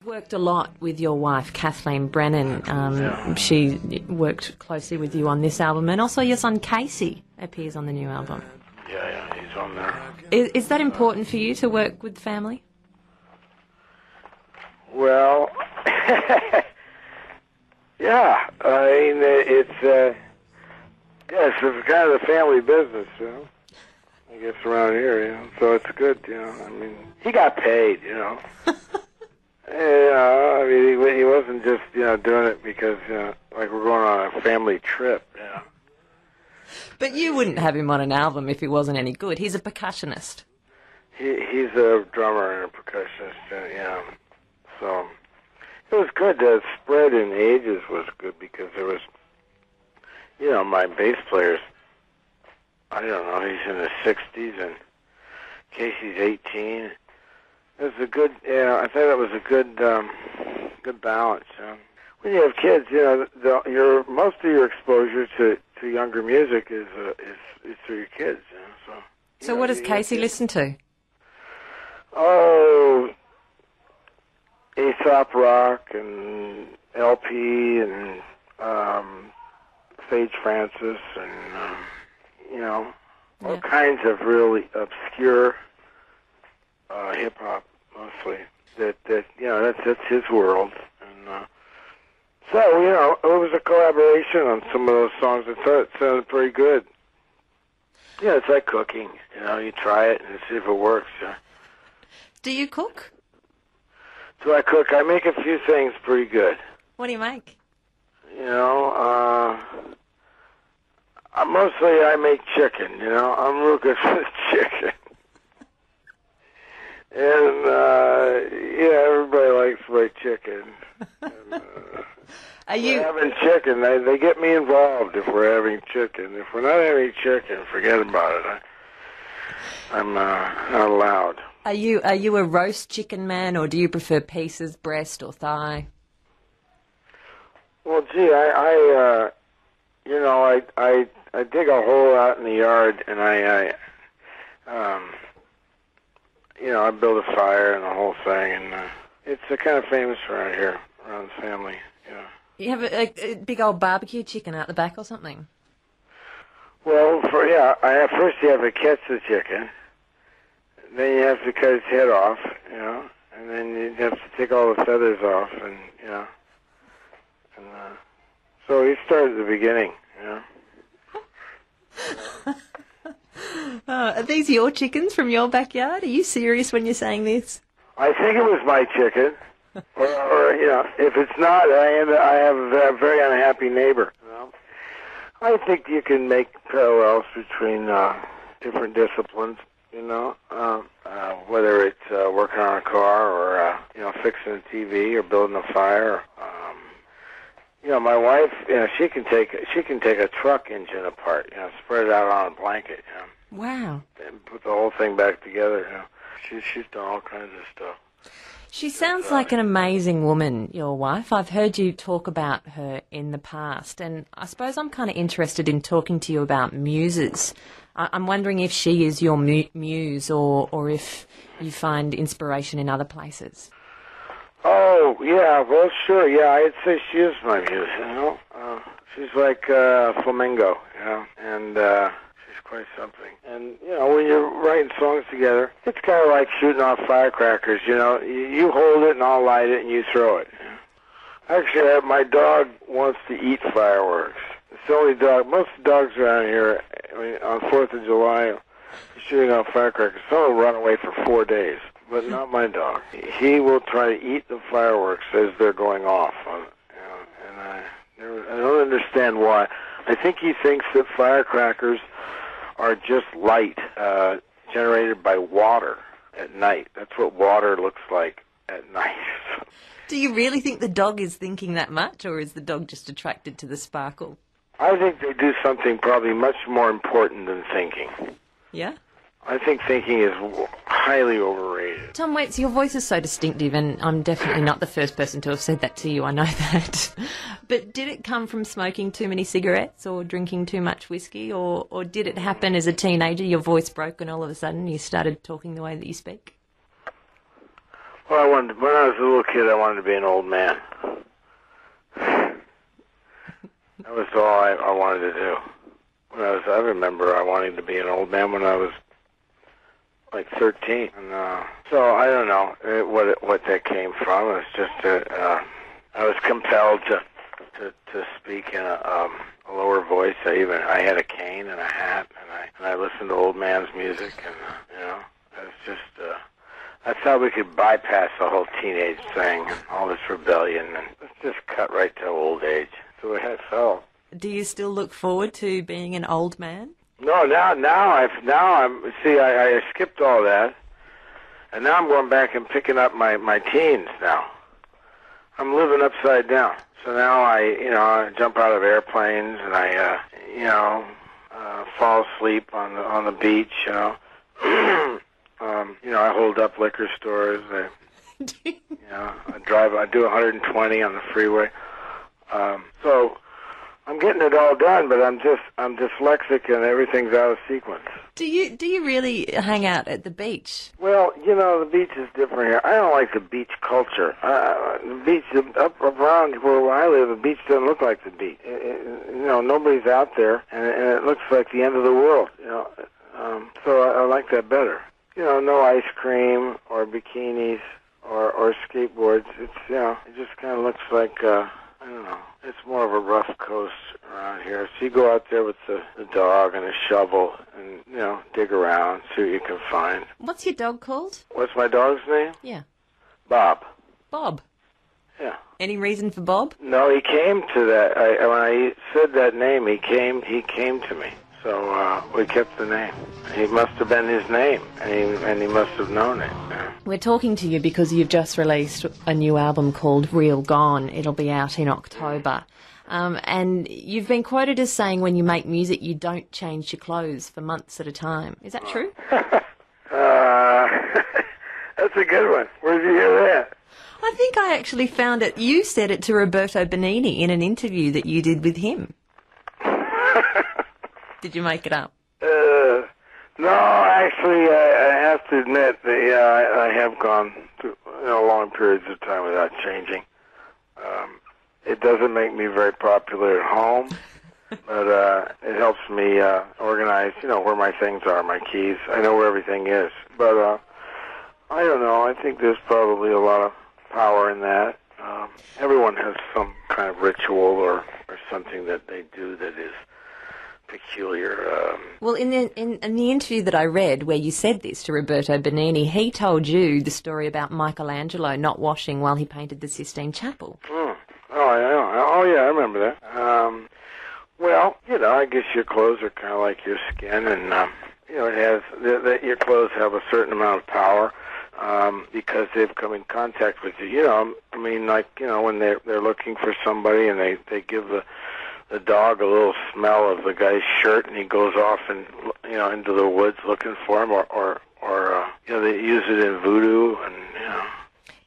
Worked a lot with your wife, Kathleen Brennan. She worked closely with you on this album, and also your son Casey appears on the new album. Yeah, he's on there. Is that important for you to work with family? Well, yeah. I mean, it's kind of a family business, you know. I guess around here, you know. So it's good, you know. I mean, he got paid, you know. I mean, he wasn't just, doing it because, like we're going on a family trip, you know. But you wouldn't have him on an album if he wasn't any good. He's a percussionist. He's a drummer and a percussionist, yeah. So it was good. The spread in ages was good because there was, my bass player's, I don't know, he's in his 60s and Casey's 18. It was a good, I thought it was a good balance. When you have kids, most of your exposure to younger music is through your kids. So what does Casey listen to? Oh, Aesop Rock and LP and Sage Francis and all kinds of really obscure hip hop mostly. That's his world. And so it was a collaboration on some of those songs. I thought it sounded pretty good. Yeah, it's like cooking. You try it and see if it works. Do you cook? Do I cook? I make a few things pretty good. What do you make? Mostly I make chicken. I'm real good for the chicken. And, everybody likes my chicken. And, we're having chicken. They get me involved if we're having chicken. If we're not having chicken, forget about it. I'm not allowed. Are you a roast chicken man, or do you prefer pieces, breast or thigh? Well, gee, I dig a hole out in the yard, and I build a fire and the whole thing, and it's kind of famous around here, around the family. You have a big old barbecue chicken out the back or something? Well, first you have to catch the chicken, then you have to cut its head off, and then you have to take all the feathers off, and so you start at the beginning, Are these your chickens from your backyard? Are you serious when you're saying this? I think it was my chicken. or if it's not, I have a very unhappy neighbor. I think you can make parallels between different disciplines, whether it's working on a car or, fixing a TV or building a fire. My wife, she can take a truck engine apart, spread it out on a blanket, Wow. and put the whole thing back together. She's done all kinds of stuff. She sounds like an amazing woman, your wife. I've heard you talk about her in the past, and I suppose I'm kind of interested in talking to you about muses. I'm wondering if she is your muse, or if you find inspiration in other places. Oh, yeah, well, sure, yeah, I'd say she is my muse, she's like Flamingo, and she's quite something. And, when you're writing songs together, it's kind of like shooting off firecrackers, you hold it and I'll light it and you throw it. Actually, my dog wants to eat fireworks. It's the only dog, most dogs around here, on 4th of July, shooting off firecrackers, some will run away for 4 days. But not my dog. He will try to eat the fireworks as they're going off. And I don't understand why. I think he thinks that firecrackers are just light generated by water at night. That's what water looks like at night. Do you really think the dog is thinking that much, or is the dog just attracted to the sparkle? I think they do something probably much more important than thinking. Yeah? I think thinking is highly overrated. Tom Waits, your voice is so distinctive, and I'm definitely not the first person to have said that to you, I know that. But did it come from smoking too many cigarettes or drinking too much whiskey, or did it happen as a teenager, your voice broke and all of a sudden you started talking the way that you speak? Well, when I was a little kid, I wanted to be an old man. That was all I wanted to do. I remember I wanting to be an old man when I was like 13, and so I don't know what that came from. It was just I was compelled to speak in a lower voice. I had a cane and a hat, and I listened to old man's music, and it was just I thought we could bypass the whole teenage thing and all this rebellion, and let's just cut right to old age. That's the way I felt. Do you still look forward to being an old man? No, I skipped all that, and now I'm going back and picking up my teens now. I'm living upside down. So now I jump out of airplanes and I fall asleep on the beach. I hold up liquor stores. I do 120 on the freeway. So I'm getting it all done, but I'm dyslexic and everything's out of sequence. Do you really hang out at the beach? Well, the beach is different here. I don't like the beach culture. The beach up around where I live, the beach doesn't look like the beach. Nobody's out there, and it looks like the end of the world. So I like that better. No ice cream or bikinis or skateboards. It just kind of looks like I don't know. It's more of a rough coast around here. So you go out there with the dog and a shovel and, dig around, see what you can find. What's your dog called? What's my dog's name? Yeah. Bob. Bob? Yeah. Any reason for Bob? No, he came to that. When I said that name, he came to me. So we kept the name. He must have been his name, and he must have known it. Yeah. We're talking to you because you've just released a new album called Real Gone. It'll be out in October. And you've been quoted as saying when you make music, you don't change your clothes for months at a time. Is that true? That's a good one. Where did you hear that? I think I actually found it. You said it to Roberto Benigni in an interview that you did with him. Did you make it up? No, actually, I have to admit that, I have gone through long periods of time without changing. It doesn't make me very popular at home, but it helps me organize, where my things are, my keys. I know where everything is. But I don't know. I think there's probably a lot of power in that. Everyone has some kind of ritual or something that they do that is peculiar. Well, in the interview that I read where you said this to Roberto Benigni, he told you the story about Michelangelo not washing while he painted the Sistine Chapel. Oh, yeah, I remember that. Well, I guess your clothes are kind of like your skin, and it has your clothes have a certain amount of power because they've come in contact with you. When they're looking for somebody and they give the dog a little smell of the guy's shirt, and he goes off and into the woods looking for him, or they use it in voodoo, and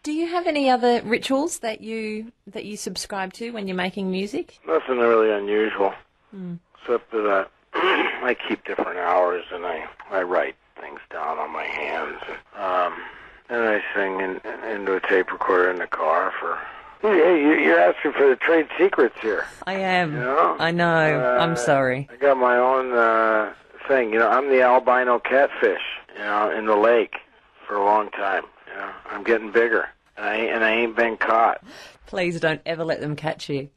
Do you have any other rituals that you subscribe to when you're making music? Nothing really unusual, except that I keep different hours and I write things down on my hands, and I sing into a tape recorder in the car for. Hey, you're asking for the trade secrets here. I am. I know. I'm sorry. I got my own thing. I'm the albino catfish, in the lake for a long time. I'm getting bigger, and I ain't been caught. Please don't ever let them catch you.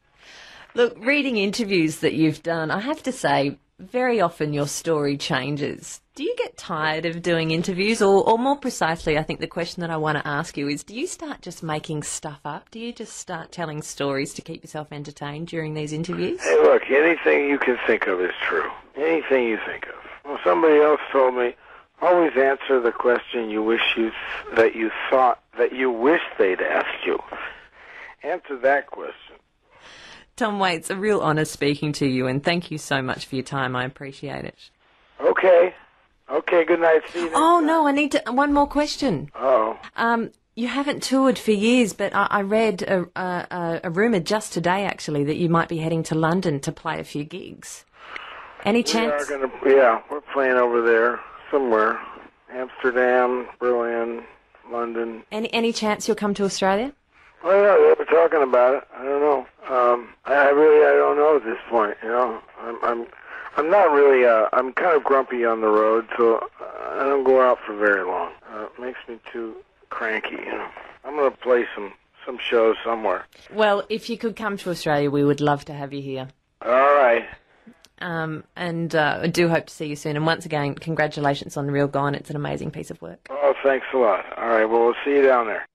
Look, reading interviews that you've done, I have to say, very often your story changes. Do you get tired of doing interviews? Or more precisely, I think the question that I want to ask you is, do you start just making stuff up? Do you just start telling stories to keep yourself entertained during these interviews? Hey, look, anything you can think of is true. Anything you think of. Well, somebody else told me, always answer the question you wish they'd asked you. Answer that question. Tom Waits, a real honour speaking to you, and thank you so much for your time. I appreciate it. Okay, good night. See you next time. No, I need one more question. Oh. You haven't toured for years, but I read a rumour just today, actually, that you might be heading to London to play a few gigs. Any chance? We're playing over there somewhere. Amsterdam, Berlin, London. Any chance you'll come to Australia? Well, yeah, they were talking about it. I don't know. I don't know at this point. You know, I'm not really. I'm kind of grumpy on the road, so I don't go out for very long. It makes me too cranky. You know, I'm gonna play some shows somewhere. Well, if you could come to Australia, we would love to have you here. All right. And I do hope to see you soon. And once again, congratulations on The Real Gone. It's an amazing piece of work. Oh, thanks a lot. All right. Well, we'll see you down there.